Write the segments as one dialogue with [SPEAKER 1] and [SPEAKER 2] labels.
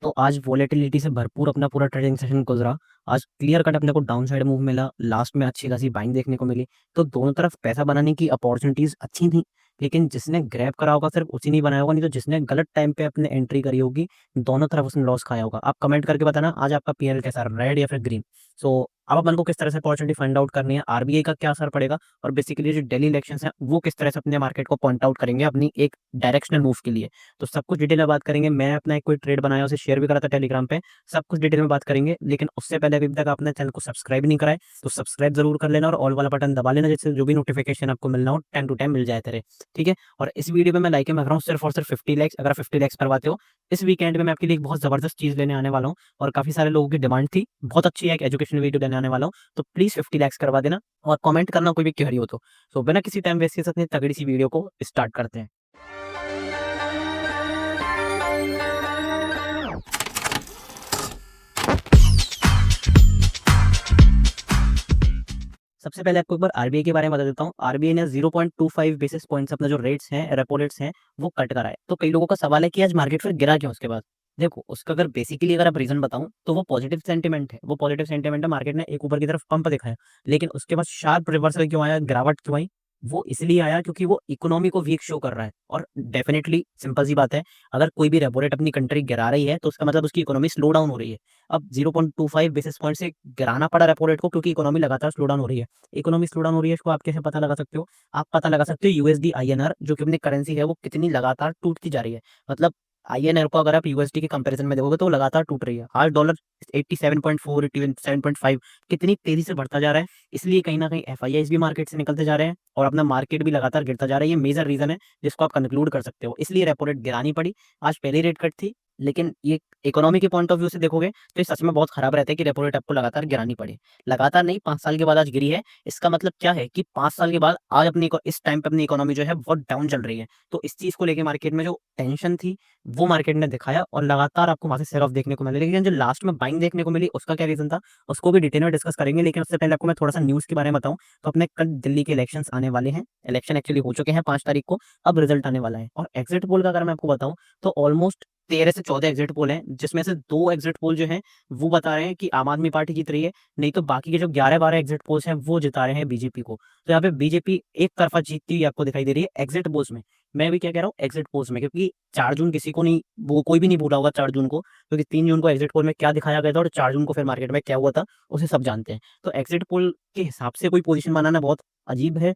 [SPEAKER 1] तो आज वॉलेटिलिटी से भरपूर अपना पूरा ट्रेडिंग सेशन गुजरा। आज क्लियर कट अपने को डाउन साइड मूव मिला, लास्ट में अच्छी खासी बाइंग देखने को मिली। तो दोनों तरफ पैसा बनाने की अपॉर्चुनिटीज अच्छी थी, लेकिन जिसने ग्रैब करा होगा सिर्फ उसी नहीं बनाया होगा, नहीं तो जिसने गलत टाइम पे अपने एंट्री करी होगी दोनों तरफ उसने लॉस खाया होगा। आप कमेंट करके बताना आज आपका पीएनएल कैसा, रेड या फिर ग्रीन। सो अब अपन को किस तरह से अपॉर्चुनिटी फाइंड आउट करनी है, आरबीआई का क्या असर पड़ेगा, और बेसिकली जो डेली इलेक्शंस हैं वो किस तरह से अपने मार्केट को पॉइंट आउट करेंगे अपनी एक डायरेक्शनल मूव के लिए। तो सब कुछ डिटेल में बात करेंगे। मैं अपना एक कोई ट्रेड बनाया उसे शेयर भी करा था टेलीग्राम पे, सब कुछ डिटेल में बात करेंगे। लेकिन उससे पहले अभी तक आपने चैनल को सब्सक्राइब नहीं करा है तो सब्सक्राइब जरूर कर लेना और ऑल वाला बटन दबा लेना, जिससे जो भी नोटिफिकेशन आपको मिलना हो टाइम टू टाइम मिल जाए तेरे। ठीक है। और इस वीडियो में मैं लाइक मांग रहा हूँ सिर्फ और सिर्फ 50 लाइक्स। अगर 50 लाइक्स करवाते हो इस वीकेंड में मैं आपके लिए एक बहुत जबरदस्त चीज लेने आने वाला हूँ, और काफी सारे लोगों की डिमांड थी, बहुत अच्छी एक एजुकेशन वीडियो लेने आने वाला हूँ। तो प्लीज 50 लाइक्स करवा देना और कमेंट करना कोई भी क्वेरी हो तो। बिना किसी टाइम वेस्ट के साथ तगड़ी सी वीडियो को स्टार्ट करते हैं। सबसे पहले आपको एक बार आरबीआई के बारे में बता देता हूँ। आरबीआई ने 0.25 बेसिस पॉइंट्स अपना जो रेट्स हैं, रेपो रेट्स हैं, वो कट करा है। तो कई लोगों का सवाल है कि आज मार्केट फिर गिरा क्यों उसके बाद। देखो, उसका अगर बेसिकली अगर आप रीजन बताऊं तो वो पॉजिटिव सेंटीमेंट है। वो पॉजिटिव सेंटीमेंट है, मार्केट ने एक ऊपर की तरफ पंप दिखाया, लेकिन उसके बाद शार्प रिवर्सल क्यों आया, गिरावट क्यों आई? वो इसलिए आया क्योंकि वो इकोनॉमी को वीक शो कर रहा है। और डेफिनेटली सिंपल सी बात है, अगर कोई भी रेपो रेट अपनी कंट्री गिरा रही है तो उसका मतलब उसकी इकोनॉमी स्लो डाउन हो रही है। अब 0.25 बेसिस पॉइंट से गिराना पड़ा रेपो रेट को क्योंकि इकोनॉमी लगातार स्लो डाउन हो रही है। इकोनॉमी स्लो डाउन हो रही है, इसको आप कैसे पता लगा सकते हो? आप पता लगा सकते हो यूएसडी आईएनआर, जो कि अपनी करेंसी है, वो कितनी लगातार टूटती जा रही है। मतलब आईएनआर को अगर आप यूएसडी के कंपैरिजन में देखोगे तो वो लगातार टूट रही है। आज डॉलर 87.4, 87.5 कितनी तेजी से बढ़ता जा रहा है। इसलिए कहीं ना कहीं एफआईआईज भी मार्केट से निकलते जा रहे हैं और अपना मार्केट भी लगातार गिरता जा रहा है। ये मेजर रीजन है जिसको आप कंक्लूड कर सकते हो। इसलिए रेपो रेट गिरानी पड़ी। आज पहली रेट कट थी, लेकिन ये इकोनॉमी के पॉइंट ऑफ व्यू से देखोगे तो ये सच में बहुत खराब रहता है कि रेपो रेट आपको लगातार गिरानी पड़े। लगातार नहीं, 5 साल के बाद आज गिरी है। इसका मतलब क्या है कि 5 साल के बाद आज इस टाइम पे अपनी इकोनॉमी जो है बहुत डाउन चल रही है। तो इस चीज को लेके मार्केट में जो टेंशन थी वो मार्केट ने दिखाया और लगातार आपको वहां से सेल ऑफ देखने को मिला। लेकिन जो लास्ट में बाइंग देखने को मिली उसका क्या रीजन था, उसको भी डिटेल में डिस्कस करेंगे। लेकिन उससे पहले आपको मैं थोड़ा सा न्यूज के बारे में बताऊं तो अपने कल दिल्ली के इलेक्शन आने वाले हैं। इलेक्शन एक्चुअली हो चुके हैं 5 तारीख को, अब रिजल्ट आने वाला है। और एग्जिट पोल का अगर मैं आपको बताऊं तो ऑलमोस्ट 13 से 14 एग्जिट पोल हैं, जिसमें से 2 एग्जिट पोल जो हैं वो बता रहे हैं कि आम आदमी पार्टी जीत रही है। नहीं तो बाकी के जो 11-12 एग्जिट पोल्स हैं वो जिता रहे हैं बीजेपी को। तो यहाँ पे बीजेपी एक तरफा जीतती हुई आपको दिखाई दे रही है एग्जिट पोल्स में। मैं भी क्या कह रहा हूँ, एग्जिट पोल्स में, क्योंकि 4 जून किसी को नहीं, वो कोई भी नहीं भूला होगा 4 जून को, क्योंकि 3 जून को एग्जिट पोल में क्या दिखाया गया था और 4 जून को फिर मार्केट में क्या हुआ था उसे सब जानते हैं। तो एग्जिट पोल के हिसाब से कोई पोजीशन बनाना बहुत अजीब है।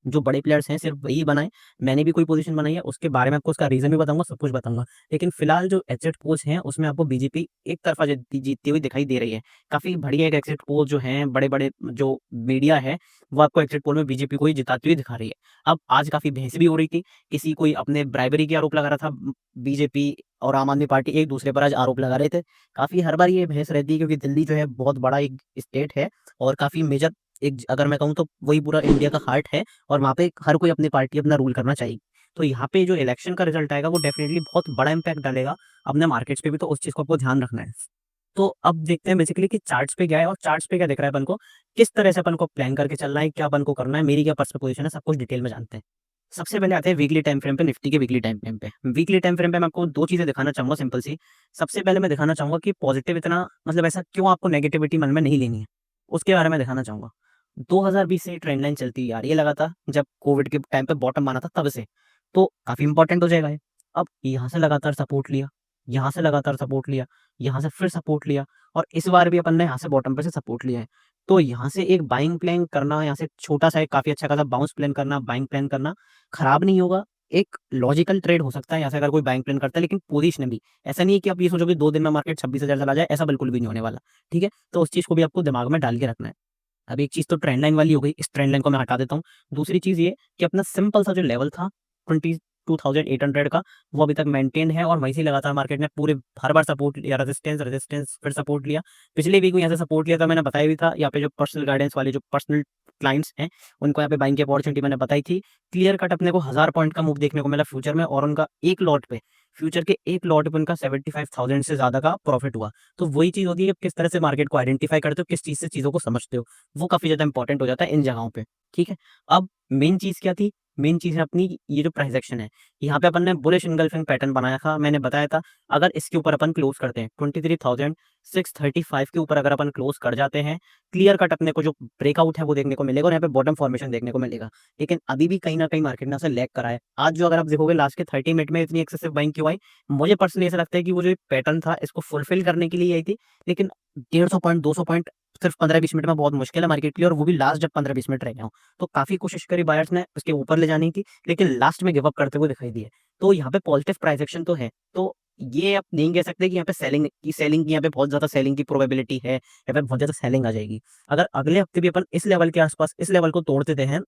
[SPEAKER 1] जो बड़े प्लेयर्स हैं सिर्फ वही बनाए। मैंने भी कोई पोजीशन बनाई है, उसके बारे में आपको उसका रीजन भी बताऊंगा, सब कुछ बताऊंगा। लेकिन फिलहाल जो एग्जिट पोल्स हैं उसमें आपको बीजेपी एक तरफा जीतती हुई दिखाई दे रही है। काफी बढ़िया एक एग्जिट पोल जो है, बड़े बड़े जो मीडिया है वो आपको एग्जिट पोल में बीजेपी को ही जिताती हुई दिखा रही है। अब आज काफी बहस भी हो रही थी, किसी कोई अपने ब्राइबरी के आरोप लगा रहा था। बीजेपी और आम आदमी पार्टी एक दूसरे पर आज आरोप लगा रहे थे। काफी हर बार ये बहस रहती है, क्योंकि दिल्ली जो है बहुत बड़ा एक स्टेट है और काफी मेजर, एक अगर मैं कहूँ तो वही पूरा इंडिया का हार्ट है। और वहाँ पे हर कोई अपनी पार्टी अपना रूल करना चाहिए। तो यहाँ पे जो इलेक्शन का रिजल्ट आएगा वो डेफिनेटली बहुत बड़ा इंपैक्ट डालेगा अपने मार्केट्स पे भी, तो उस चीज को आपको ध्यान रखना है। तो अब देखते हैं बेसिकली कि चार्ट्स पे क्या है और चार्ट्स पे क्या दिख रहा है अपन को, किस तरह से अपन को प्लान करके चलना है, क्या अपन को करना है, मेरी क्या पर्सनल पोजीशन है, सब कुछ डिटेल में जानते हैं। सबसे पहले आते हैं वीकली टाइम फ्रेम पे, निफ्टी के वीकली टाइम फ्रेम पे। वीकली टाइम फ्रेम पे मैं आपको दो चीजें दिखाना चाहूंगा सिंपल सी। सबसे पहले मैं दिखाना चाहूंगा कि पॉजिटिव इतना, मतलब ऐसा क्यों आपको नेगेटिविटी मन में नहीं लेनी है, उसके बारे में दिखाना चाहूंगा। 2020 से ट्रेंड लाइन चलती आ रही है लगातार, जब कोविड के टाइम पे बॉटम माना था तब से। तो काफी इंपॉर्टेंट हो जाएगा ये। अब यहाँ से लगातार सपोर्ट लिया, यहाँ से लगातार सपोर्ट लिया, यहाँ से फिर सपोर्ट लिया, और इस बार भी अपन ने यहाँ से बॉटम पे से सपोर्ट लिया है। तो यहाँ से एक बाइंग प्लान करना, यहाँ से छोटा सा एक काफी अच्छा खासा बाउंस प्लान करना, बाइंग प्लान करना खराब नहीं होगा। एक लॉजिकल ट्रेड हो सकता है यहाँ से अगर कोई बाइंग प्लान करता है, लेकिन पोजीशन भी ऐसा नहीं है कि आप ये सोचो कि 2 दिन में मार्केट 26,000 चला जाए, ऐसा बिल्कुल भी नहीं होने वाला। ठीक है, तो उस चीज को भी आपको दिमाग में डाल के रखना है। अब एक चीज तो ट्रेंड लाइन वाली हो गई, इस ट्रेंड लाइन को मैं हटा देता हूँ। दूसरी चीज ये कि अपना सिंपल सा जो लेवल था 22,800 का, वो अभी तक मेंटेन है और वहीं से लगातार मार्केट ने पूरे हर बार सपोर्ट लिया, रेजिस्टेंस रेजिस्टेंस फिर सपोर्ट लिया। पिछले वीक में यहाँ से सपोर्ट लिया था, मैंने बताया भी था। यहाँ पे जो पर्सनल गाइडेंस वाले जो पर्सनल क्लाइंट्स हैं उनको यहाँ पे बाइंग की अपॉर्चुनिटी मैंने बताई थी। क्लियर कट अपने को 1000 पॉइंट का मूव देखने को मिला फ्यूचर में, और उनका एक लॉट पे, फ्यूचर के एक लॉट पे उनका 75,000 से ज्यादा का प्रॉफिट हुआ। तो वही चीज होती है कि किस तरह से मार्केट को आइडेंटिफाई करते हो, किस चीज से चीजों को समझते हो, वो काफी ज्यादा इंपॉर्टेंट हो जाता है इन जगहों पे। ठीक है। अब मेन चीज क्या थी, मेन चीज़ है अपनी ये जो प्राइस एक्शन है, यहाँ पे अपन ने बुलिश एंगल्फिंग पैटर्न बनाया था, मैंने बताया था अगर इसके ऊपर अपन क्लोज़ करते हैं 23,635 के ऊपर अगर अपन क्लोज़ कर जाते हैं, क्लियर कट अपने को जो ब्रेकआउट है वो देखने को मिलेगा और यहाँ पे बॉटम फॉर्मेशन देखने को मिलेगा। लेकिन अभी भी कहीं न कहीं मार्केट ने यहाँ से लैग करा है। आज जो अगर आप देखोगे लास्ट के 30 मिनट में इतनी एक्सेसिव बाइंग क्यों आई? मुझे पर्सनली ऐसा लगता है कि वो जो एक पैटर्न था इसको फुलफिल करने के लिए आई थी, लेकिन 150 पॉइंट, 200 पॉइंट सिर्फ 15-20 मिनट में बहुत मुश्किल है मार्केट के लिए और वो भी लास्ट जब 15-20 मिनट रह गए हों। तो काफ़ी कोशिश करी बायर्स ने उसके ऊपर ले जाने की, लेकिन लास्ट में गिव अप करते हुए दिखाई दिए। तो यहाँ पे पॉजिटिव प्राइस एक्शन तो है। तो ये आप नहीं कह सकते कि यहाँ पे सेलिंग की यहाँ पे बहुत ज़्यादा सेलिंग की प्रोबेबिलिटी है, यहाँ पे बहुत ज़्यादा सेलिंग आ जाएगी। अगर अगले हफ्ते भी अपन इस लेवल के आस-पास इस लेवल को तोड़ देते हैं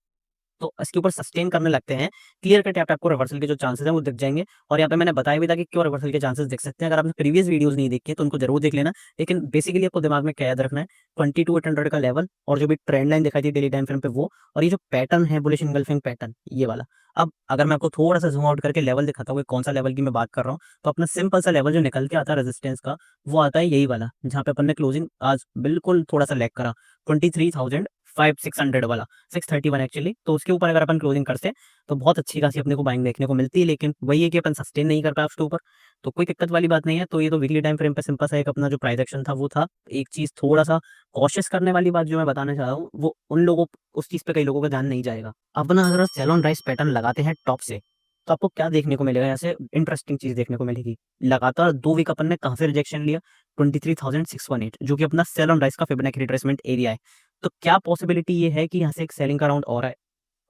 [SPEAKER 1] तो इसके ऊपर सस्टेन करने लगते हैं, क्लियर कट यहाँ पे आपको रिवर्सल के जो चांसेस हैं वो दिख जाएँगे और यहाँ पे मैंने बताया भी था कि क्यों रिवर्सल के चांसेस दिख सकते हैं। अगर आपने प्रीवियस वीडियोज़ नहीं देखी है तो उनको ज़रूर देख लेना। लेकिन बेसिकली आपको दिमाग में क्या याद रखना है 22,800 का लेवल और जो भी ट्रेंड लाइन दिखाई थी डेली टाइम फ्रेम पे वो और ये जो पैटर्न है बुलिश एंगल्फिंग पैटर्न ये वाला। अब अगर मैं आपको थोड़ा-सा ज़ूम आउट करके लेवल दिखाता हूँ कि कौन-सा लेवल की मैं बात कर रहा हूँ, तो अपना सिंपल सा लेवल जो निकल के आता है रेजिस्टेंस का, वो आता है यही वाला, जहाँ पे अपन ने क्लोजिंग आज बिल्कुल थोड़ा-सा लैग करा 23,600 वाला, 631 एक्चुअली। तो उसके ऊपर अगर अपन क्लोजिंग करते हैं, तो बहुत अच्छी खासी अपने को बाइंग देखने को मिलती है, लेकिन वही है कि अपन सस्टेन नहीं कर पाए उसके ऊपर, तो कोई दिक्कत वाली बात नहीं है। तो ये तो वीकली टाइम फ्रेम पे सिंपल सा एक अपना जो प्राइस एक्शन था वो था। एक चीज़ थोड़ा-सा कॉशियस करने वाली बात जो मैं बताना चाह रहा हूँ, वो उन लोगों उस चीज़ पे कई लोगों का ध्यान नहीं जाएगा। अपना अगर सेल ऑन राइज़ पैटर्न लगाते हैं टॉप से, तो आपको क्या देखने को मिलेगा यहाँ से इंटरेस्टिंग चीज़ देखने को मिलेगी। लगातार 2 वीक अपन ने कहाँ से रिजेक्शन लिया 23,618 जो कि अपना सेल ऑन राइज़ का फिबोनाची रिट्रेसमेंट एरिया है। तो क्या पॉसिबिलिटी ये है कि यहाँ से एक सेलिंग का राउंड और आए?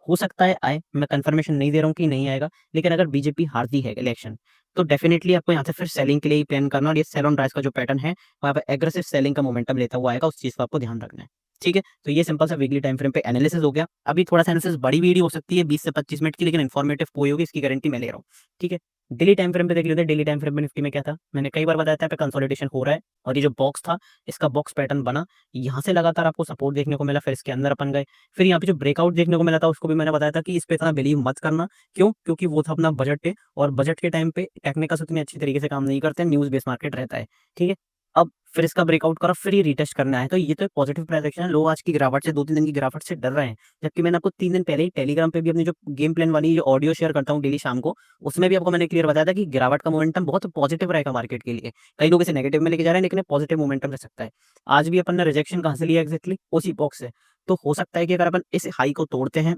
[SPEAKER 1] हो सकता है आए, मैं कन्फर्मेशन नहीं दे रहा हूँ कि नहीं आएगा, लेकिन अगर बीजेपी हारती है इलेक्शन, तो डेफिनिटली आपको यहाँ से फिर सेलिंग के लिए ही प्लान करना और ये सेल ऑन राइज़ का जो पैटर्न है, वहाँ पे एग्रेसिव सेलिंग का मोमेंटम लेता हुआ आएगा, उस चीज़ का आपको ध्यान रखना है। ठीक है? तो ये सिंपल सा वीकली टाइम फ्रेम पे एनालिसिस हो गया। अभी थोड़ा-सा एनालिसिस बड़ी वीडियो हो सकती है 20 से 25 मिनट की, लेकिन इन्फॉर्मेटिव कोई होगी इसकी गारंटी मैं ले रहा हूँ। ठीक है? डेली टाइम फ्रेम पे देख लेते हैं, डेली टाइम फ्रेम में निफ्टी में क्या था? मैंने कई बार बताया था यहाँ पे कंसोलिडेशन हो रहा है और ये जो बॉक्स था, इसका बॉक्स पैटर्न बना, यहाँ से लगातार आपको सपोर्ट देखने को मिला, फिर इसके अंदर अपन गए। फिर यहाँ पे जो ब्रेकआउट देखने को मिला था उसको भी मैंने बताया था कि इस पे इतना बिलीव मत करना। क्यों? क्योंकि वो था अपना बजट डे और बजट के टाइम पे टेक्निकल्स उतनी अच्छी तरीके से काम नहीं करते हैं, न्यूज़ बेस्ड मार्केट रहता है। ठीक है? अब फिर इसका ब्रेकआउट करा, फिर ये रीटेस्ट करना है, तो ये तो एक पॉजिटिव प्राइस है। लोग आज की गिरावट से 2-3 दिन की गिरावट से डर रहे हैं। जबकि मैंने आपको 3 दिन पहले ही टेलीग्राम पे भी अपनी जो गेम प्लान वाली जो ऑडियो शेयर करता हूँ डेली शाम को, उसमें भी आपको मैंने क्लियर बताया था कि गिरावट का मोमेंटम बहुत पॉजिटिव रहेगा मार्केट के लिए। कई लोग इसे नेगेटिव में लेके जा रहे हैं, लेकिन ये पॉजिटिव मोमेंटम रह सकता है। आज भी अपन ने रिजेक्शन कहाँ से लिया एग्ज़ैक्टली? उसी बॉक्स से। तो हो सकता है कि अगर अपन इस हाई को तोड़ते हैं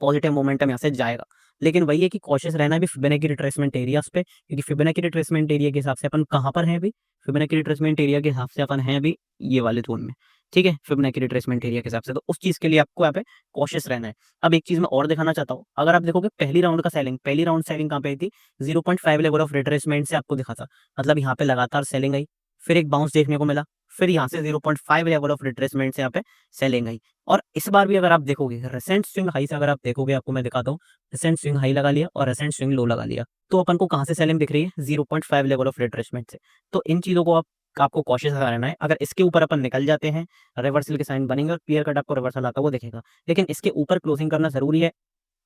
[SPEAKER 1] पॉजिटिव मोमेंटम यहाँ से जाएगा। लेकिन वही है कि कॉशियस रहना है अभी फिबोनाची रिट्रेसमेंट एरियाज़ पे, क्योंकि फिबोनाची रिट्रेसमेंट एरिया के हिसाब से अपन कहाँ पर हैं अभी? फिबोनाची रिट्रेसमेंट एरिया के हिसाब से अपन हैं अभी ये वाले ज़ोन में, ठीक है? फिबोनाची रिट्रेसमेंट एरिया के हिसाब से, तो उस चीज़ के लिए आपको यहाँ पे कॉशियस रहना है। अब एक चीज़ मैं और दिखाना चाहता हूँ, अगर आप देखोगे पहली राउंड सेलिंग कहाँ पे आई थी? 0.5 लेवल ऑफ रिट्रेसमेंट से आपको दिखा था। मतलब यहाँ पे लगातार सेलिंग आई, फिर एक बाउंस देखने को मिला, फिर यहाँ से 0.5 लेवल ऑफ रिट्रेसमेंट से यहाँ पे सेलिंग आई। और इस बार भी अगर आप देखोगे रिसेंट स्विंग हाई से अगर आप देखोगे आपको मैं दिखाता हूँ, रिसेंट स्विंग हाई लगा लिया और रिसेंट स्विंग लो लगा लिया। तो अपन को कहाँ से सेलिंग दिख रही है? 0.5 लेवल ऑफ रिट्रेसमेंट से। तो इन चीज़ों को आपको कॉशियस रहना है। अगर इसके ऊपर अपन निकल जाते हैं, रिवर्सल के साइन बनेंगे और क्लियर कट आपको रिवर्सल आता हुआ दिखेगा। लेकिन इसके ऊपर क्लोजिंग करना ज़रूरी है।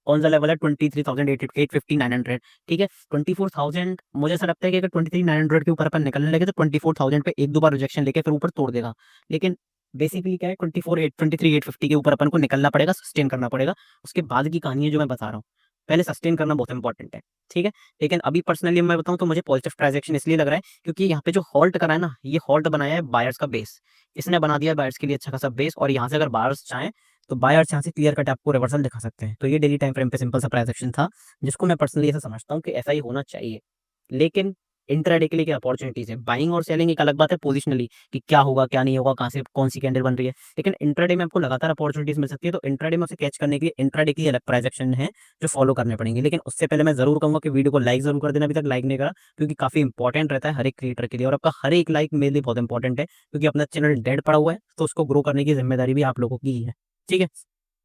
[SPEAKER 1] कौन-सा लेवल है? 23,850 ठीक है? 24,000 मुझे ऐसा लगता है कि अगर 23,900 के ऊपर अपन निकलने लगे तो 24,000 पे 1-2 बार रिजेक्शन लेके फिर ऊपर तोड़ देगा। लेकिन बेसिकली क्या है 23,850 के ऊपर अपन को निकलना पड़ेगा, सस्टेन करना पड़ेगा। उसके बाद की कहानी है जो मैं बता रहा हूँ। पहले सस्टेन करना बहुत इंपॉर्टेंट है, ठीक है? लेकिन अभी पर्सनली मैं बताऊँ तो मुझे पॉजिटिव ट्रांज़ैक्शन इसलिए लग रहा है क्योंकि यहाँ पे जो हॉल्ट करा है ना, ये हॉल्ट बनाया है बायर्स का बेस। इसने बना दिया बायर्स के लिए अच्छा खासा बेस और यहाँ से अगर बायर्स चाहें तो बायर्स यहाँ से क्लियर कट आपको रिवर्सल दिखा सकते हैं। तो ये डेली टाइम फ्रेम पे सिंपल सा प्राइस एक्शन था, जिसको मैं पर्सनली ऐसा समझता हूँ कि ऐसा ही होना चाहिए। लेकिन इंट्राडे के लिए क्या अपॉर्च्युनिटीज़ है? बाइंग और सेलिंग एक अलग बात है पोजिशनली कि क्या होगा, क्या नहीं होगा, कहाँ से कौन-सी कैंडल बन रही है। लेकिन इंट्राडे में आपको लगातार अपॉर्च्युनिटीज़ मिल सकती है, तो इंट्राडे में उसे कैच करने के लिए इंट्राडे के लिए अलग प्राइस एक्शन है, जो फॉलो करने पड़ेंगे। लेकिन उससे पहले मैं ज़रूर कहूँगा कि वीडियो को लाइक ज़रूर कर देना, अभी तक लाइक नहीं करा, क्योंकि काफ़ी इंपॉर्टेंट रहता है हर एक क्रिएटर के लिए और आपका हर एक लाइक मेरे लिए बहुत इंपॉर्टेंट है, क्योंकि अपना चैनल डेड पड़ा हुआ है, तो उसको ग्रो करने की ज़िम्मेदारी भी आप लोगों की ही है। ठीक है?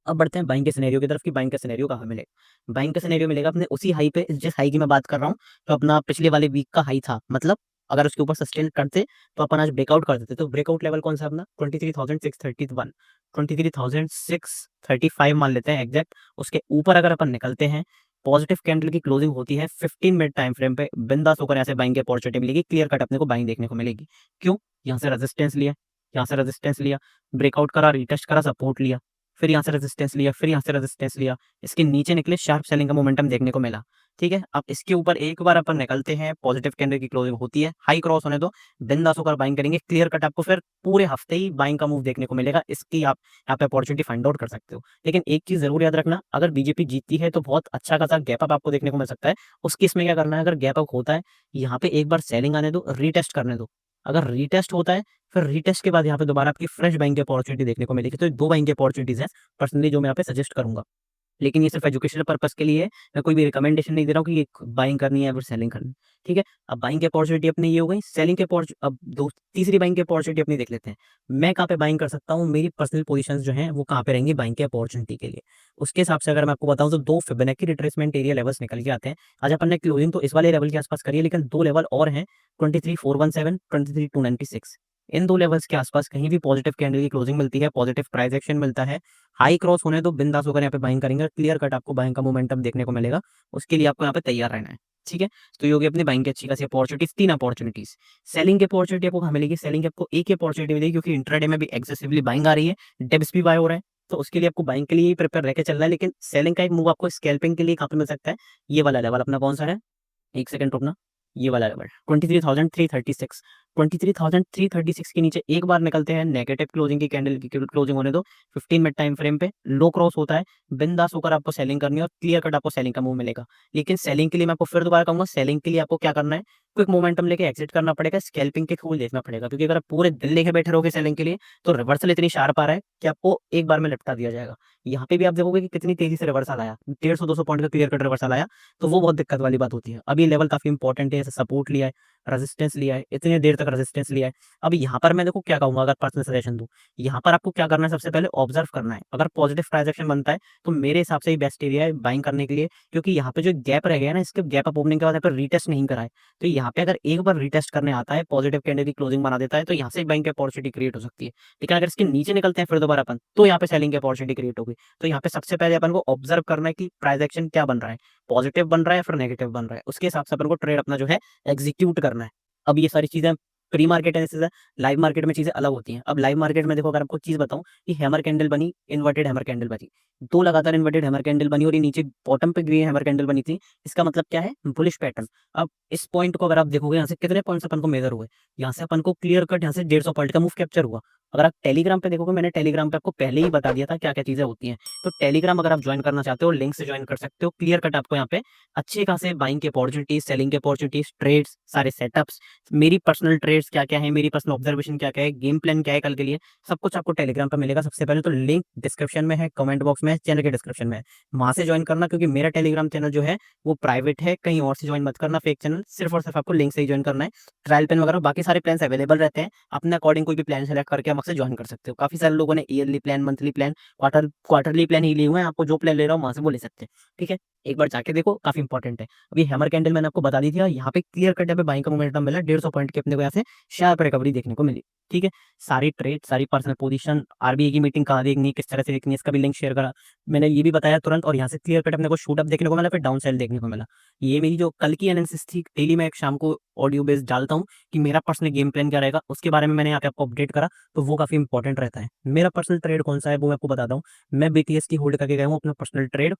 [SPEAKER 1] अब बढ़ते हैं बाइंग के सिनेरियो की तरफ कि बाइंग का सिनेरियो कहाँ मिलेगा। बाइंग का सिनेरियो मिलेगा अपने उसी हाई पे जिस हाई की मैं बात कर रहा हूँ, तो अपना पिछले वाले वीक का हाई था। मतलब अगर उसके ऊपर सस्टेन करते तो अपन आज ब्रेकआउट कर देते। तो ब्रेकआउट लेवल कौन-सा है अपना 23,631 23,635 मान लेते हैं एग्ज़ैक्ट। उसके ऊपर अगर अपन निकलते हैं, पॉजिटिव कैंडल की क्लोजिंग होती है 15 मिनट टाइम फ्रेम पे, बिंदास होकर यहाँ से बाइंग की अपॉर्च्युनिटी मिलेगी, क्लियर कट अपने को बाइंग देखने को मिलेगी। क्यों? यहाँ से रेजिस्टेंस लिया, यहाँ से रेजिस्टेंस लिया, ब्रेकआउट करा, रीटेस्ट करा, सपोर्ट लिया। फिर यहाँ से रेजिस्टेंस लिया, फिर यहाँ से रेजिस्टेंस लिया, इसके नीचे निकले, शार्प सेलिंग का मोमेंटम देखने को मिला। ठीक है, अब इसके ऊपर एक बार अपन निकलते हैं, पॉजिटिव कैंडल की क्लोजिंग होती है, हाई क्रॉस होने दो, बिंदास होकर बाइंग करेंगे, क्लियर कट आपको फिर पूरे हफ्ते ही बाइंग का मूव देखने को मिलेगा। इसकी आप यहाँ पे अपॉर्चुनिटी फाइंड आउट कर सकते हो। लेकिन एक चीज जरूर याद रखना, अगर बीजेपी जीतती है तो बहुत अच्छा खासा गैप अप आपको देखने को मिल सकता है। उस केस में क्या करना है, अगर गैप अप होता है, यहाँ पे एक बार सेलिंग आने दो, रीटेस्ट करने दो। अगर रीटेस्ट होता है, फिर रीटेस्ट के बाद यहाँ पे दोबारा आपकी फ्रेश बाइंग की अपॉर्चुनिटी देखने को मिलेगी। तो 2 बाइंग की अपॉर्चुनिटीज है पर्सनली जो मैं यहाँ पे सजेस्ट करूंगा। लेकिन ये सिर्फ एजुकेशनल पर्पस के लिए है, मैं कोई भी रिकमेंडेशन नहीं दे रहा हूँ कि ये बाइंग करनी है या फिर सेलिंग करनी है। ठीक है, अब बाइंग की अपॉर्चुनिटी अपनी ये हो गई, सेलिंग की अब दो तीसरी बाइंग की अपॉर्चुनिटी अपनी देख लेते हैं। मैं कहाँ पे बाइंग कर सकता हूँ, मेरी पर्सनल पोजीशंस जो हैं वो कहाँ पे रहेंगी बाइंग की अपॉर्चुनिटी के लिए। उसके हिसाब से अगर मैं आपको बताऊँ तो 2 फिबोनाची रिट्रेसमेंट एरिया लेवल्स निकल के आते हैं। आज अपन ने क्लोजिंग तो इस वाले लेवल के आसपास करी है, लेकिन 2 लेवल और हैं, 23,417, 23,296। इन 2 लेवल्स के आसपास कहीं भी पॉजिटिव कैंडल की क्लोजिंग मिलती है, पॉजिटिव प्राइस एक्शन मिलता है, हाई क्रॉस होने दो, बिंदास होकर यहाँ पे बाइंग करेंगे, क्लियर कट आपको बाइंग का मोमेंटम देखने को मिलेगा। उसके लिए आपको यहाँ पे तैयार रहना है। ठीक है, तो ये होगी अपनी बाइंग की अच्छी खासी अपॉर्चुनिटीज, 3 अपॉर्चुनिटीज। सेलिंग की अपॉर्चुनिटी आपको कहाँ मिलेगी, सेलिंग की आपको एक ही अपॉर्चुनिटी मिलेगी, क्योंकि इंट्राडे में भी एक्सेसिवली बाइंग आ रही है, डिप्स भी बाय हो रहा है। तो उसके लिए आपको बाइंग के लिए ही प्रिपेयर रह के चलना है। लेकिन सेलिंग का एक मूव आपको स्कैल्पिंग के लिए कहाँ पे मिल सकता है, ये वाला लेवल अपना कौन सा है, एक सेकंड रुकना, ये वाला लेवल 23,336, 23,336 के नीचे एक बार निकलते हैं, नेगेटिव क्लोजिंग की कैंडल की क्लोजिंग होने दो, 15 मिनट टाइम फ्रेम पे लो क्रॉस होता है, बिंदास होकर आपको सेलिंग करनी है और क्लियर कट आपको सेलिंग का मूव मिलेगा। लेकिन सेलिंग के लिए मैं आपको फिर दोबारा कहूंगा, सेलिंग के लिए आपको क्या करना है, क्विक मोमेंटम लेके एग्जिट करना पड़ेगा, स्कैल्पिंग के थ्रू देखना पड़ेगा। क्योंकि अगर आप पूरे दिन लेके बैठे रहोगे सेलिंग के लिए, तो रिवर्सल इतनी शार्प आ रहा है कि आपको एक बार में लिपटा दिया जाएगा। यहाँ पे भी आप देखोगे कि कितनी तेजी से रिवर्सल आया, 150-200 पॉइंट का क्लियर कट रिवर्सल आया, तो वो बहुत दिक्कत वाली बात होती है। अब ये लेवल काफी इंपॉर्टेंट है, सपोर्ट लिया है, रेजिस्टेंस लिया है, इतनी देर तक रेजिस्टेंस लिया है। अब यहाँ पर मैं देखो क्या कहूंगा, अगर पर्सनल सजेशन दूं, यहाँ पर आपको क्या करना है, सबसे पहले ऑब्जर्व करना है। अगर पॉजिटिव ट्रांजैक्शन बनता है तो मेरे हिसाब से ही बेस्ट एरिया है बाइंग करने के लिए। क्योंकि यहाँ पे जो गैप रह गया ना, इसके गैप अप ओपनिंग के बाद यहाँ पर रीटेस्ट नहीं कराए, तो यहाँ पे अगर एक बार रीटेस्ट करने आता है, पॉजिटिव कैंडल की क्लोजिंग बना देता है, तो यहाँ से बाइंग की अपॉर्चुनिटी क्रिएट हो सकती है। लेकिन अगर इसके नीचे निकलते हैं फिर दोबारा अपन, तो यहाँ पे सेलिंग की अपॉर्चुनिटी क्रिएट होगी। तो यहाँ पे सबसे पहले अपन को ऑब्जर्व करना है कि प्राइस एक्शन क्या बन रहा है, पॉजिटिव बन रहा है या फिर नेगेटिव बन रहा है, उसके हिसाब से अपन को ट्रेड अपना जो है एग्जीक्यूट करना है। अब ये सारी चीजें प्री मार्केट एनालिसिस है, लाइव मार्केट में चीजें अलग होती हैं। अब लाइव मार्केट में देखो, अगर आपको चीज बताऊं कि हैमर कैंडल बनी, इन्वर्टेड हैमर कैंडल बनी, 2 लगातार इन्वर्टेड हैमर कैंडल बनी और ये नीचे बॉटम पे ग्रीन हैमर कैंडल बनी थी, इसका मतलब क्या है, बुलिश पैटर्न। अब इस पॉइंट को अगर आप देखोगे, यहाँ से कितने पॉइंट्स अपन को मेजर हुए, यहाँ से अपन को क्लियर कट यहाँ से 150 पॉइंट का मूव कैप्चर हुआ। अगर आप टेलीग्राम पे देखोगे, मैंने टेलीग्राम पे आपको पहले ही बता दिया था क्या क्या चीजें होती हैं। तो टेलीग्राम अगर आप ज्वाइन करना चाहते हो, लिंक से ज्वाइन कर सकते हो। क्लियर कट आपको यहाँ पे अच्छे खासे बाइंग के अपॉर्चुनिटीज, सेलिंग के अपॉर्चुनिटीज, ट्रेड्स, सारे सेटअप्स, मेरी पर्सनल ट्रेड्स क्या क्या है, मेरी पर्सनल ऑब्जर्वेशन क्या क्या है, गेम प्लान क्या है कल के लिए, सब कुछ आपको टेलीग्राम पर मिलेगा। सबसे पहले तो लिंक डिस्क्रिप्शन में है, कमेंट बॉक्स में है, चैनल के डिस्क्रिप्शन में है, वहां से ज्वाइन करना। क्योंकि मेरा टेलीग्राम चैनल जो है वो प्राइवेट है, कहीं और से ज्वाइन मत करना, फेक चैनल, सिर्फ और सिर्फ आपको लिंक से ही ज्वाइन करना है। ट्रायल प्लान वगैरह बाकी सारे प्लान अवेलेबल रहते हैं, अपने अकॉर्डिंग कोई भी प्लान सेलेक्ट करके आप ज्वाइन कर सकते हो। काफी सारे लोगों ने early plan, monthly plan, quarterly plan ही लिए हुए हैं, आपको जो प्लान ले रहा हूँ वहां से वो ले सकते हैं। ठीक है, एक बार जाके देखो, काफी इंपॉर्टेंट है। अभी हैमर कैंडल मैंने आपको बता दी थी, यहाँ पे क्लियर कट पे बाइंग का मोमेंटम मिला, 150 पॉइंट के अपने को यहाँ से शार्प रिकवरी देखने को मिली। ठीक है, सारी ट्रेड, सारी पर्सनल पोजीशन, आरबीआई की मीटिंग कहाँ देखनी है, किस तरह से देखनी है, इसका भी लिंक शेयर करा मैंने, ये भी बताया तुरंत। और यहाँ से क्लियर कट अपने को शूट अप देखने को मिला, फिर डाउन साइड देखने को मिला। ये मेरी जो कल की एनालिसिस थी, डेली मैं एक शाम को ऑडियो बेस डालता हूँ कि मेरा पर्सनल गेम प्लान क्या रहेगा, उसके बारे में मैंने यहाँ पे आपको अपडेट करा, तो वो काफी इंपॉर्टेंट रहता है। मेरा पर्सनल ट्रेड कौन सा है वो मैं आपको बताता हूँ। मैं बीटीएसटी होल्ड करके गया हूँ अपना पर्सनल ट्रेड,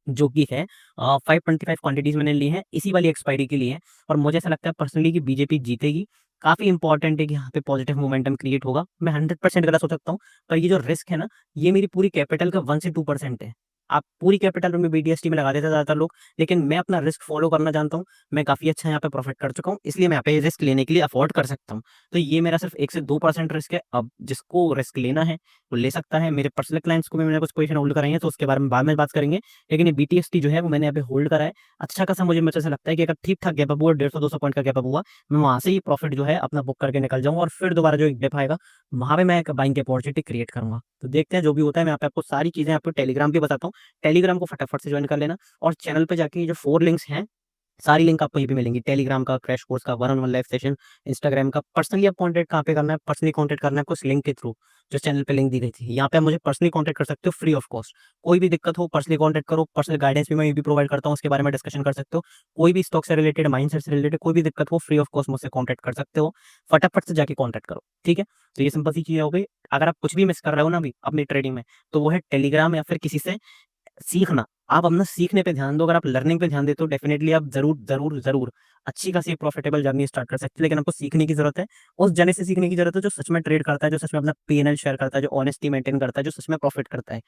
[SPEAKER 1] जो कि है 525 क्वांटिटीज मैंने ली हैं, इसी वाली एक्सपायरी के लिए है। और मुझे ऐसा लगता है पर्सनली कि बीजेपी जीतेगी। काफी इंपॉर्टेंट है कि यहाँ पे पॉजिटिव मोमेंटम क्रिएट होगा। मैं 100% गलत हो सकता हूँ, पर ये जो रिस्क है ना, ये मेरी पूरी कैपिटल का 1 से 2% है। आप पूरी कैपिटल में बीडीएसटी में लगा देते हैं ज्यादातर लोग, लेकिन मैं अपना रिस्क फॉलो करना जानता हूँ। मैं काफी अच्छा यहाँ पे प्रॉफिट कर चुका हूँ, इसलिए मैं यहाँ पे रिस्क लेने के लिए अफोर्ड कर सकता हूँ। तो ये मेरा सिर्फ 1 से 2% रिस्क है। अब जिसको रिस्क लेना है वो ले सकता है। मेरे पर्सनल क्लाइंट्स को भी मैंने कुछ पोजीशन होल्ड कराई है, तो उसके बारे में बाद में बात करेंगे। लेकिन ये बीटीएसटी जो है वो मैंने यहाँ पे होल्ड करा है। अच्छा खासा मुझे ऐसा लगता है कि अगर ठीक ठाक गैप अप हुआ, 150-200 पॉइंट का गैप अप हुआ, मैं वहां से ही प्रॉफिट जो है अपना बुक करके निकल जाऊंगा, और फिर दोबारा जो एक गैप आएगा वहां पे मैं एक बाइंग की अपॉर्चुनिटी क्रिएट करूंगा। तो देखते हैं जो भी होता है। मैं यहाँ पे आपको सारी चीजें आपको टेलीग्राम पे बताता हूँ, टेलीग्राम को फटाफट से ज्वाइन कर लेना। और चैनल पे जाके जो 4 लिंक्स हैं सारी लिंक आपको यहीं पे मिलेंगी, टेलीग्राम का, क्रैश कोर्स का, one on one live session, Instagram का। पर्सनली आप कॉन्टेक्ट कहाँ पे करना है, पर्सनली कॉन्टेक्ट करना है आपको इस लिंक के थ्रू, जो चैनल पे लिंक दी गई थी। यहाँ पे आप मुझे पर्सनली कॉन्टेक्ट कर सकते हो फ्री ऑफ कॉस्ट। कोई भी दिक्कत हो पर्सनली कॉन्टेक्ट करो, पर्सनल गाइडेंस भी मैं ये भी प्रोवाइड करता हूँ, उसके बारे में डिस्कशन कर सकते हो। कोई भी स्टॉक से रिलेटेड, माइंडसेट से रिलेटेड कोई भी दिक्कत हो, फ्री ऑफ कॉस्ट मुझसे कॉन्टेक्ट कर सकते हो। फटाफट से जाके कॉन्टेक्ट करो, ठीक है। तो ये सिंपल सी चीज़ हो गई। अगर आप कुछ भी मिस कर रहे हो ना अभी अपनी ट्रेडिंग में, तो वो है टेलीग्राम या फिर किसी से सीखना। आप अपना सीखने पे ध्यान दो, अगर आप लर्निंग पे ध्यान देते हो डेफिनिटली आप ज़रूर अच्छी खासी प्रॉफिटेबल जर्नी स्टार्ट कर सकते हो। लेकिन आपको सीखने की ज़रूरत है, उस जने से सीखने की ज़रूरत है जो सच में ट्रेड करता है, जो सच में अपना P&L शेयर करता है, जो ऑनेस्टी मेंटेन करता है, जो सच में प्रॉफिट करता है।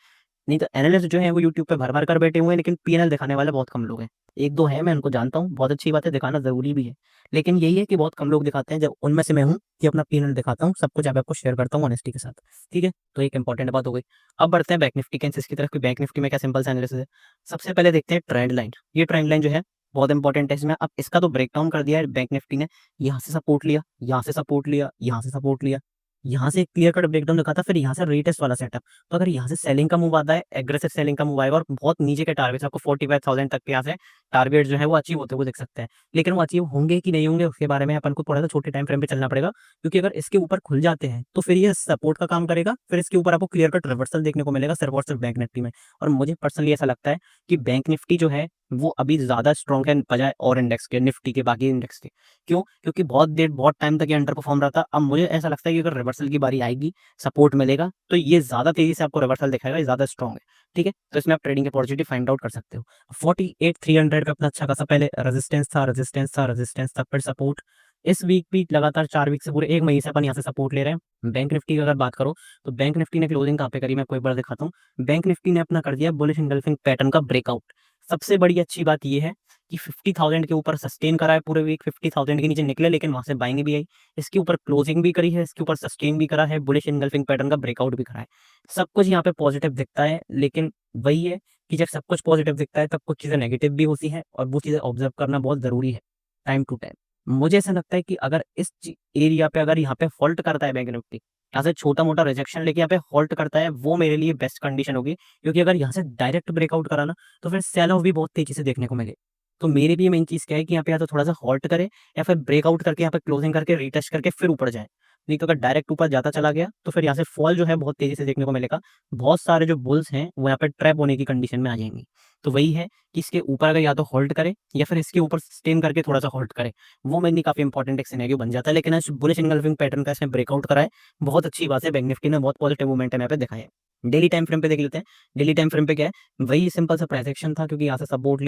[SPEAKER 1] नहीं तो एनालिस्ट जो है वो यूट्यूब पे भर-भर कर बैठे हुए हैं, लेकिन P&L दिखाने वाले बहुत कम लोग हैं। 1-2 हैं, मैं उनको जानता हूँ, बहुत अच्छी बात है, दिखाना ज़रूरी भी है। लेकिन यही है कि बहुत कम लोग दिखाते हैं, जब उनमें से मैं हूँ कि अपना P&L दिखाता हूँ, सब कुछ आपको शेयर करता हूँ ऑनेस्टी के साथ, ठीक है? तो एक इंपॉर्टेंट बात हो गई। अब बढ़ते हैं बैंक निफ्टी के एनालिसिस की तरफ कि बैंक निफ्टी में क्या सिंपल सा एनालिसिस है। सबसे पहले देखते हैं ट्रेंड लाइन। ये ट्रेंड लाइन जो है बहुत इंपॉर्टेंट है इसमें। अब इसका तो ब्रेकडाउन कर दिया है बैंक निफ्टी ने, यहाँ से सपोर्ट लिया, यहाँ से सपोर्ट लिया, यहाँ से सपोर्ट लिया, यहाँ से क्लियर कट ब्रेकडाउन दिखा था, फिर यहाँ से रीटेस्ट वाला सेटअप। तो अगर यहाँ से सेलिंग का मूव आता है, एग्रेसिव सेलिंग का मूव आएगा और बहुत नीचे के टारगेट्स आपको 45,000 तक के यहाँ से टारगेट जो है वो अचीव होते हुए दिख सकते हैं। लेकिन वो अचीव होंगे कि नहीं होंगे उसके बारे में अपन को थोड़ा सा छोटे टाइम फ्रेम पे चलना पड़ेगा, क्योंकि अगर इसके ऊपर खुल जाते हैं तो फिर ये सपोर्ट का काम करेगा, फिर इसके ऊपर आपको क्लियर कट रिवर्सल देखने को मिलेगा सिर्फ और सिर्फ बैंक निफ्टी में। और मुझे पर्सनली ऐसा लगता है कि बैंक निफ्टी जो है वो अभी ज़्यादा स्ट्रॉन्ग है बजाय और इंडेक्स के, निफ्टी के, बाकी इंडेक्स के। क्यों? क्योंकि बहुत टाइम तक ये अंडर परफॉर्म रहा था। अब मुझे ऐसा लगता है कि अगर रिवर्सल की बारी आएगी, सपोर्ट मिलेगा, तो ये ज़्यादा तेज़ी से आपको रिवर्सल दिखाएगा, ये ज़्यादा स्ट्रॉन्ग है, ठीक है? तो इसमें आप ट्रेडिंग की अपॉर्चुनिटी फाइंड आउट कर सकते हो। 48,300 पे अपना अच्छा खासा पहले रेजिस्टेंस था, फिर सपोर्ट। इस वीक भी लगातार 4 वीक से पूरे 1 महीने से अपन यहाँ से सपोर्ट ले रहे हैं। बैंक निफ्टी की अगर बात करो, तो बैंक निफ्टी ने क्लोजिंग कहाँ पे करी, मैं आपको एक बार दिखाता हूँ। बैंक निफ्टी ने अपना कर दिया बुलिश एंगल्फिंग पैटर्न का ब्रेकआउट। सबसे बड़ी अच्छी बात ये है कि 50,000 के ऊपर सस्टेन करा है पूरे वीक, 50,000 के नीचे निकले, लेकिन वहाँ से बाइंग भी आई। इसके ऊपर क्लोजिंग भी करी है, इसके ऊपर सस्टेन भी करा है, बुलिश एंगल्फिंग पैटर्न का ब्रेकआउट भी करा है। सब कुछ यहाँ पे पॉजिटिव दिखता है, लेकिन वही है कि जब सब कुछ पॉजिटिव दिखता है तब कुछ चीज़ें नेगेटिव भी होती हैं, और वो चीज़ें ऑब्जर्व करना बहुत ज़रूरी है टाइम टू टाइम। मुझे ऐसा लगता है कि अगर इस एरिया पे अगर यहाँ पे हॉल्ट करता है बैंक निफ्टी, यहाँ से छोटा मोटा रिजेक्शन लेके यहाँ पे हॉल्ट करता है, वो मेरे लिए बेस्ट कंडीशन होगी। क्योंकि अगर यहाँ से डायरेक्ट ब्रेकआउट करा ना, तो फिर सेल ऑफ भी बहुत तेजी से देखने को मिले। तो मेरे लिए मेन चीज़ क्या है कि यहाँ पे या तो थोड़ा सा हॉल्ट करे, या फिर ब्रेकआउट करके यहाँ पे क्लोजिंग करके रीटेस्ट करके फिर ऊपर जाए। नहीं तो अगर डायरेक्ट ऊपर जाता चला गया तो फिर यहाँ से फॉल जो है बहुत तेजी से देखने को मिलेगा। बहुत सारे जो बुल्स हैं वो यहाँ पे ट्रैप होने की कंडीशन में आ जाएंगी। तो वही है कि इसके ऊपर अगर या तो होल्ड करे, या फिर इसके ऊपर स्टेन करके थोड़ा सा होल्ड करे, वो मेरे लिए काफी इंपॉर्टेंट एक सिनेरियो बन जाता है। लेकिन आज बुलिश एंगल्फिंग पैटर्न का इसने ब्रेकआउट करा है, बहुत अच्छी बात है। बैंक निफ्टी ने बहुत पॉजिटिव मोमेंटम यहाँ पे दिखाया है। डेली टाइम फ्रेम पे देख लेते हैं। डेली टाइम फ्रेम पे क्या है, वही सिंपल सा प्राइस एक्शन था, क्योंकि यहाँ से सपोर्ट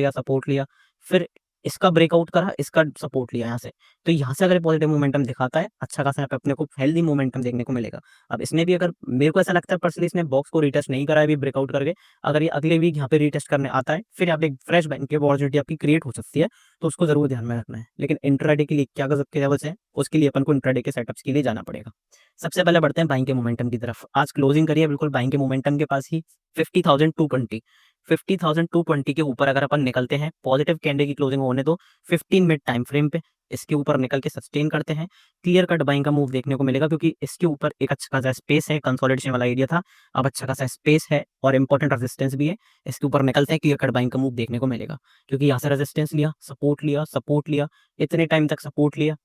[SPEAKER 1] लिया, फिर इसका ब्रेकआउट करा, इसका सपोर्ट लिया यहाँ से। तो यहाँ से अगर पॉजिटिव मोमेंटम दिखाता है, अच्छा खासा यहाँ पे अपने को हेल्दी मोमेंटम देखने को मिलेगा। अब इसने भी, अगर मेरे को ऐसा लगता है पर्सनली, इसने बॉक्स को रीटेस्ट नहीं करा है अभी ब्रेकआउट करके। अगर ये अगले वीक यहाँ पे रीटेस्ट करने आता है, फिर यहाँ पे एक फ्रेश बैंक की अपॉर्चुनिटी आपकी क्रिएट हो सकती है, तो उसको जरूर ध्यान में रखना है। लेकिन इंट्राडे के लिए क्या गजब के लेवल्स हैं, उसके लिए अपन को इंट्राडे के सेटअप्स के लिए जाना पड़ेगा। सबसे पहले बढ़ते हैं बाइंग के मोमेंटम की तरफ। आज क्लोजिंग करिए बिल्कुल बाइंग के मोमेंटम के पास ही, 50,220। 50,220 के ऊपर अगर अपन निकलते हैं, पॉजिटिव कैंडल की क्लोजिंग होने दो 15 मिनट टाइम फ्रेम पे, इसके ऊपर निकल के सस्टेन करते हैं, क्लियर कट बाइंग का मूव देखने को मिलेगा, क्योंकि इसके ऊपर एक अच्छा खासा स्पेस है, कंसोलिडेशन वाला एरिया था, अब अच्छा खासा स्पेस है और इंपॉर्टेंट रेजिस्टेंस भी है। इसके ऊपर निकलते हैं, क्लियर कट बाइंग का मूव देखने को मिलेगा, क्योंकि यहाँ से रेजिस्टेंस लिया, सपोर्ट लिया, इतने टाइम तक सपोर्ट लिया,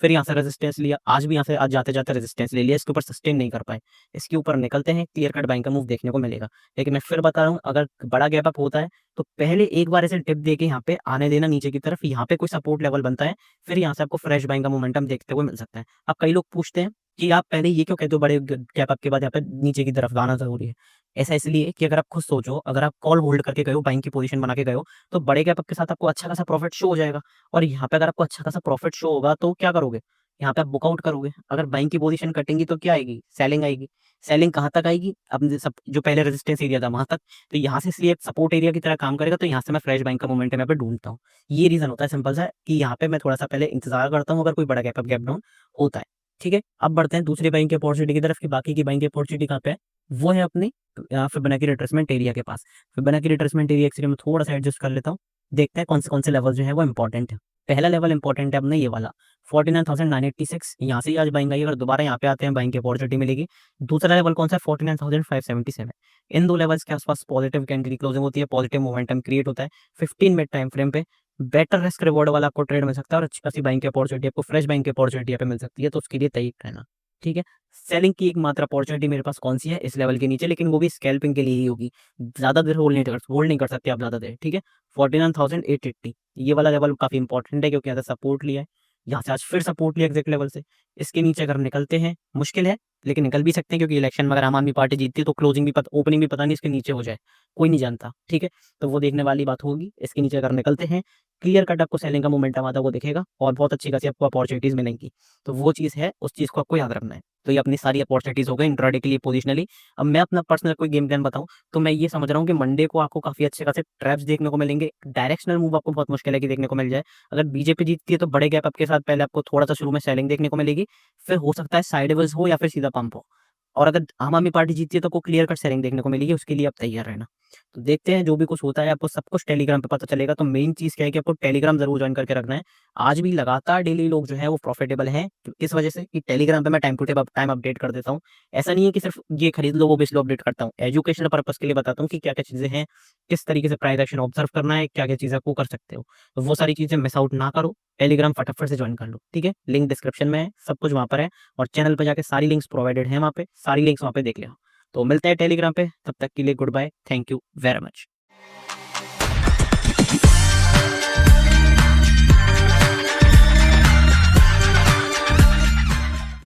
[SPEAKER 1] फिर यहाँ से रेजिस्टेंस लिया, आज भी यहाँ से आज जाते-जाते रेजिस्टेंस ले लिया, इसके ऊपर सस्टेन नहीं कर पाए। इसके ऊपर निकलते हैं, क्लियर कट बाइंग का मूव देखने को मिलेगा। लेकिन मैं फिर बता रहा हूँ, अगर बड़ा गैप अप होता है, तो पहले एक बार ऐसे डिप देके यहाँ पे आने देना नीचे की तरफ, यहाँ पे कोई सपोर्ट लेवल बनता है, फिर यहाँ से आपको फ्रेश बाइंग का मोमेंटम देखते हुए मिल सकता है। अब कई लोग पूछते हैं कि आप पहले ये क्यों कहते हो बड़े ग गैप अप के बाद यहाँ पे नीचे की तरफ आना ज़रूरी है? ऐसा इसलिए कि अगर आप खुद सोचो, अगर आप कॉल होल्ड करके गए हो, बाइंग की पोज़ीशन बना के गए हो, तो बड़े गैप अप के साथ आपको अच्छा खासा प्रॉफिट शो हो जाएगा। और यहाँ पे अगर आपको अच्छा खासा प्रॉफिट शो होगा, तो क्या करोगे? यहाँ पे आप बुकआउट करोगे। अगर बाइंग की पोजीशन कटेंगी तो क्या आएगी? सेलिंग आएगी। सेलिंग कहाँ तक आएगी? अब सब जो पहले रेजिस्टेंस एरिया था वहाँ तक। तो यहाँ से इसलिए सपोर्ट एरिया की तरह काम करेगा, तो यहाँ से मैं फ्रेश बाइंग का मोमेंटम यहाँ पे ढूँढता हूँ। ये रीज़न होता है सिंपल सा, कि यहाँ पे मैं थोड़ा-सा पहले इंतज़ार करता हूँ, अगर कोई बड़ा गैप अप, गैप डाउन होता है। ठीक है? अब बढ़ते हैं दूसरी बाइंग की अपॉर्चुनिटी की तरफ, कि बाकी की बाइंग की अपॉर्चुनिटी कहाँ पे है? वो है अपनी फिबोनाची रिट्रेसमेंट एरिया के पास। फिबोनाची रिट्रेसमेंट एरिया एक्चुअली मैं थोड़ा-सा एडजस्ट कर लेता हूँ। देखते हैं कौन से लेवल जो है वो इम्पोर्टेंट है। पहला लेवल इम्पोर्टेंट है अपना ये वाला, 49,986, यहाँ से ही आज बाइंग आई, अगर दोबारा यहाँ पे आते हैं बाइंग की अपॉर्चुनिटी मिलेगी। दूसरा लेवल कौन सा है? 49,577। इन 2 लेवल्स के आसपास पॉजिटिव कैंडल की क्लोजिंग होती है, पॉजिटिव मोमेंटम क्रिएट होता है 15 मिनट टाइम फ्रेम पे। बेटर रिस्क रिवॉर्ड वाला आपको ट्रेड मिल सकता है और अच्छी खासी बाइंग की अपॉर्चुनिटी आपको फ्रेश बाइंग की अपॉर्चुनिटी यहाँ पे मिल सकती है, तो उसके लिए तैयार रहना। ठीक है। सेलिंग की एक मात्र अपॉर्चुनिटी मेरे पास कौन सी है इस लेवल के नीचे, लेकिन वो भी स्कैल्पिंग के लिए ही होगी। ज्यादा देर होल्ड नहीं कर सकते आप ज्यादा देर। ठीक है। 49,880 ये वाला लेवल काफी इंपॉर्टेंट है, क्योंकि यहाँ से सपोर्ट लिया है, यहाँ से आज फिर सपोर्ट लिया एग्जैक्ट लेवल से। इसके नीचे अगर निकलते हैं, मुश्किल है लेकिन निकल भी सकते हैं, क्योंकि इलेक्शन में अगर आम आदमी पार्टी जीतती है तो क्लोजिंग भी पता, ओपनिंग भी पता नहीं इसके नीचे हो जाए, कोई नहीं जानता। ठीक है। तो वो देखने वाली बात होगी। इसके नीचे अगर निकलते हैं, क्लियर कट आपको सेलिंग का मोमेंटम आता है वो दिखेगा, और बहुत अच्छी खासी आपको अपॉर्चुनिटीज मिलेंगी। तो वो चीज़ है, उस चीज़ को आपको याद रखना है। तो ये अपनी सारी अपॉर्चुनिटीज हो गई इंट्राडे के लिए पोजिशनली। अब मैं अपना पर्सनल कोई गेम प्लान बताऊं, तो मैं ये समझ रहा हूँ कि मंडे को आपको काफी अच्छे खासे ट्रैप्स देखने को मिलेंगे। डायरेक्शनल मूव आपको बहुत मुश्किल है कि देखने को मिल जाए। अगर बीजेपी जीतती है तो बड़े गैप आपके साथ पहले आपको थोड़ा सा शुरू में सेलिंग देखने को मिलेगी, फिर हो सकता है साइडवेज हो या फिर सीधा पंप हो। और अगर आम आदमी पार्टी जीतती है तो आपको क्लियर कट सेलिंग देखने को मिलेगी, उसके लिए आप तैयार रहना। तो देखते हैं, जो भी कुछ होता है आपको सब कुछ टेलीग्राम पे पता चलेगा। तो मेन चीज़ क्या है कि आपको टेलीग्राम जरूर ज्वाइन करके रखना है। आज भी लगातार डेली लोग जो है वो प्रॉफिटेबल हैं, किस वजह से कि टेलीग्राम पे मैं टाइम टू टाइम अपडेट कर देता हूँ। ऐसा नहीं है कि सिर्फ ये खरीद लो वो बेच लो, अपडेट करता हूँ, एजुकेशनल पर्पज के लिए बताता हूँ कि क्या क्या चीज़ें हैं, किस तरीके से प्राइस एक्शन ऑब्जर्व करना है, क्या क्या चीज़ें आपको कर सकते हो। तो वो सारी चीज़ें मिस आउट ना करो, टेलीग्राम फटाफट से ज्वाइन कर लो। ठीक है, लिंक डिस्क्रिप्शन में है, सब कुछ वहाँ पर है। और चैनल पर जाके सारी लिंक्स प्रोवाइडेड है, वहाँ पे सारी लिंक्स वहाँ पे देख लें। तो मिलते हैं टेलीग्राम पे, तब तक के लिए good bye, thank you very much.